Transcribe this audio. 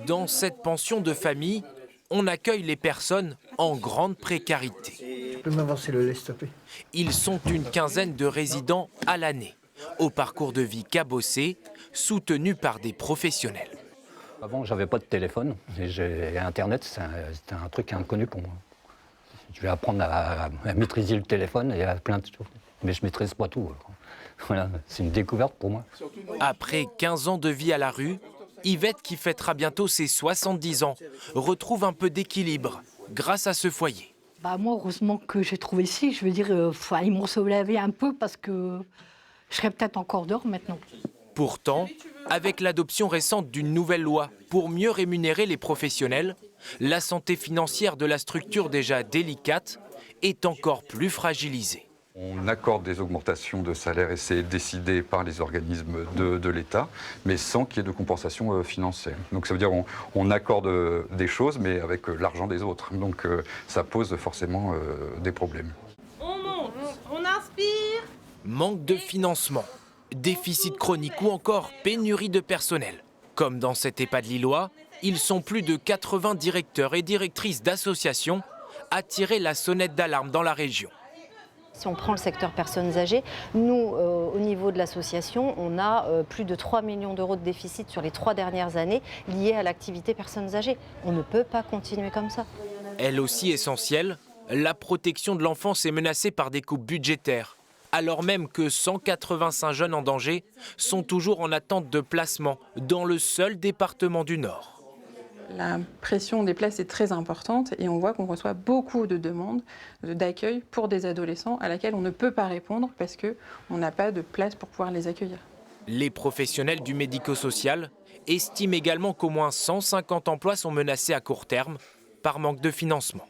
Dans cette pension de famille, on accueille les personnes en grande précarité. Je peux m'avancer le lait, s'il te plaît. Ils sont une quinzaine de résidents à l'année, au parcours de vie cabossé, soutenus par des professionnels. Avant, j'avais pas de téléphone et Internet, c'était un truc inconnu pour moi. Je vais apprendre à maîtriser le téléphone et à plein de choses, mais je maîtrise pas tout. Voilà, c'est une découverte pour moi. Après 15 ans de vie à la rue, Yvette, qui fêtera bientôt ses 70 ans, retrouve un peu d'équilibre grâce à ce foyer. Moi, heureusement que j'ai trouvé ici. Je veux dire, ils m'ont sauvé la vie un peu parce que je serais peut-être encore dehors maintenant. Pourtant, avec l'adoption récente d'une nouvelle loi pour mieux rémunérer les professionnels, la santé financière de la structure déjà délicate est encore plus fragilisée. On accorde des augmentations de salaire et c'est décidé par les organismes de l'État, mais sans qu'il y ait de compensation financière. Donc ça veut dire qu'on accorde des choses, mais avec l'argent des autres. Donc ça pose forcément des problèmes. On monte, on inspire. Manque de financement, déficit chronique ou encore pénurie de personnel. Comme dans cet EHPAD lillois, ils sont plus de 80 directeurs et directrices d'associations à tirer la sonnette d'alarme dans la région. Si on prend le secteur personnes âgées, nous, au niveau de l'association, on a plus de 3 millions d'euros de déficit sur les 3 dernières années liés à l'activité personnes âgées. On ne peut pas continuer comme ça. Elle aussi essentielle, la protection de l'enfance est menacée par des coupes budgétaires, alors même que 185 jeunes en danger sont toujours en attente de placement dans le seul département du Nord. La pression des places est très importante et on voit qu'on reçoit beaucoup de demandes d'accueil pour des adolescents à laquelle on ne peut pas répondre parce qu'on n'a pas de place pour pouvoir les accueillir. Les professionnels du médico-social estiment également qu'au moins 150 emplois sont menacés à court terme par manque de financement.